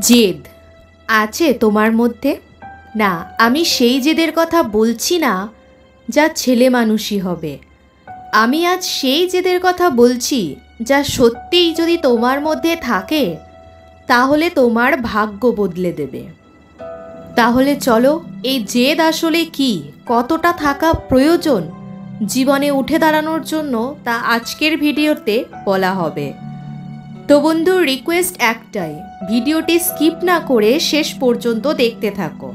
জেদ আছে তোমার মধ্যে? না, আমি সেই জেদের কথা বলছি না যা ছেলে মানুষই হবে। আমি আজ সেই জেদের কথা বলছি যা সত্যিই যদি তোমার মধ্যে থাকে তাহলে তোমার ভাগ্য বদলে দেবে। তাহলে চলো, এই জেদ আসলে কি, কতটা থাকা প্রয়োজন জীবনে উঠে দাঁড়ানোর জন্য, তা আজকের ভিডিওতে বলা হবে। তো বন্ধুর রিকোয়েস্ট একটাই, ভিডিওটি স্কিপ না করে শেষ পর্যন্ত দেখতে থাকো।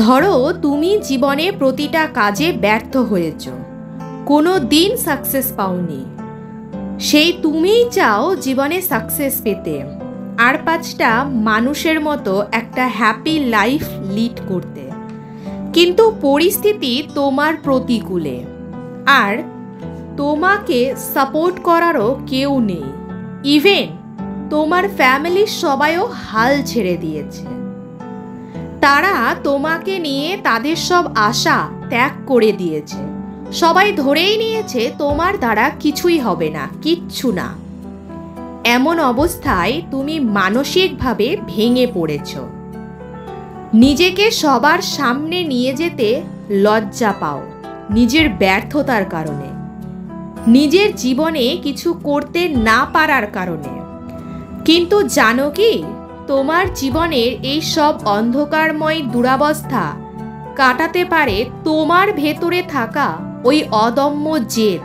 ধরো তুমি জীবনে প্রতিটা কাজে ব্যর্থ হয়েছ, কোনো দিন সাকসেস পাওনি। সেই তুমিই চাও জীবনে সাকসেস পেতে, আর 5টা মানুষের মতো একটা হ্যাপি লাইফ লিড করতে। কিন্তু পরিস্থিতি তোমার প্রতিকূলে, আর তোমাকে সাপোর্ট করারও কেউ নেই। ইভেন তোমার ফ্যামিলির সবাইও হাল ছেড়ে দিয়েছে। তারা তোমাকে নিয়ে তাদের সব আশা ত্যাগ করে দিয়েছে। সবাই ধরেই নিয়েছে তোমার দ্বারা কিছুই হবে না, কিচ্ছু না। এমন অবস্থায় তুমি মানসিকভাবে ভেঙে পড়েছ। নিজেকে সবার সামনে নিয়ে যেতে লজ্জা পাও নিজের ব্যর্থতার কারণে, নিজের জীবনে কিছু করতে না পারার কারণে। কিন্তু জানো কি, তোমার জীবনের এই সব অন্ধকারময় দুরবস্থা কাটাতে পারে তোমার ভেতরে থাকা ওই অদম্য জেদ।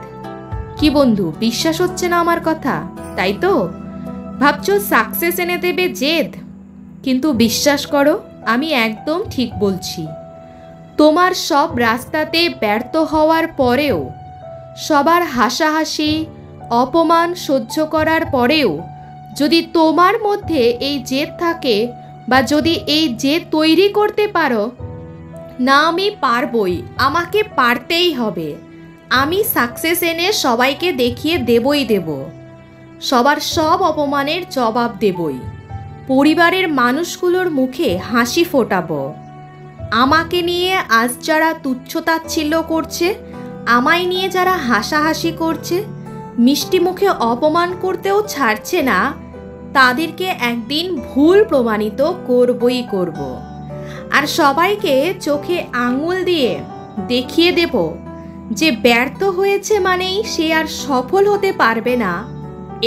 কি বন্ধু, বিশ্বাস হচ্ছে না আমার কথা? তাই তো ভাবছো সাকসেস এনে দেবে জেদ, কিন্তু বিশ্বাস করো আমি একদম ঠিক বলছি। তোমার সব রাস্তাতে ব্যর্থ হওয়ার পরেও, সবার হাসাহাসি অপমান সহ্য করার পরেও যদি তোমার মধ্যে এই জেদ থাকে, বা যদি এই জেদ তৈরি করতে পারো, না আমি পারবই, আমাকে পারতেই হবে, আমি সাকসেস এনে সবাইকে দেখিয়ে দেবই দেব, সবার সব অপমানের জবাব দেবই, পরিবারের মানুষগুলোর মুখে হাসি ফোটাবো, আমাকে নিয়ে আজ যারা তুচ্ছ-তাচ্ছিল্য করছে, আমায় নিয়ে যারা হাসাহাসি করছে, মিষ্টি মুখে অপমান করতেও ছাড়ছে না, তাদেরকে একদিন ভুল প্রমাণিত করবই করব। আর সবাইকে চোখে আঙুল দিয়ে দেখিয়ে দেব যে ব্যর্থ হয়েছে মানেই সে আর সফল হতে পারবে না,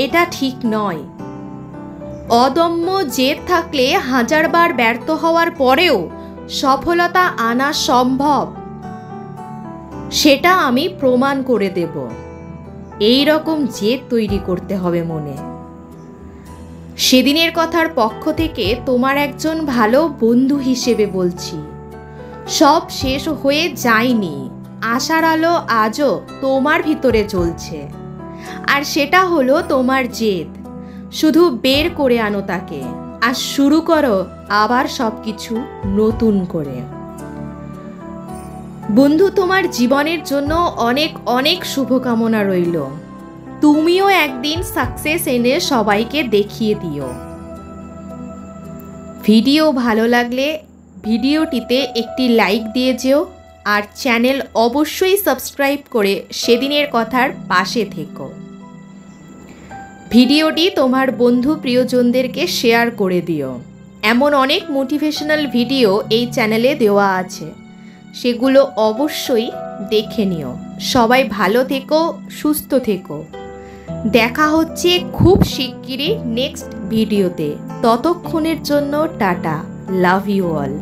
এটা ঠিক নয়। অদম্য জেদ থাকলে 1000 বার ব্যর্থ হওয়ার পরেও সফলতা আনা সম্ভব, সেটা আমি প্রমাণ করে দেব। এই রকম জেদ তৈরি করতে হবে মনে। সেদিনের কথার পক্ষ থেকে তোমার একজন ভালো বন্ধু হিসেবে বলছি, সব শেষ হয়ে যায়নি, আশার আলো আজও তোমার ভিতরে জ্বলছে। আর সেটা হলো তোমার জেদ। শুধু বের করে আনো তাকে, আর শুরু করো আবার সব কিছু নতুন করে। বন্ধু, তোমার জীবনের জন্য অনেক অনেক শুভকামনা রইল। তুমিও একদিন সাকসেস এনে সবাইকে দেখিয়ে দিও। ভিডিও ভালো লাগলে ভিডিওটিতে একটি লাইক দিয়ে যেও, আর চ্যানেল অবশ্যই সাবস্ক্রাইব করে সেদিনের কথার পাশে থেকো। ভিডিওটি তোমার বন্ধু প্রিয়জনদেরকে শেয়ার করে দিও। এমন অনেক মোটিভেশনাল ভিডিও এই চ্যানেলে দেওয়া আছে, সেগুলো অবশ্যই দেখে নিও। সবাই ভালো থেকো, সুস্থ থেকো। দেখা হচ্ছে খুব শিগগিরই নেক্সট ভিডিওতে। ততক্ষণের জন্য টাটা, লাভ ইউ অল।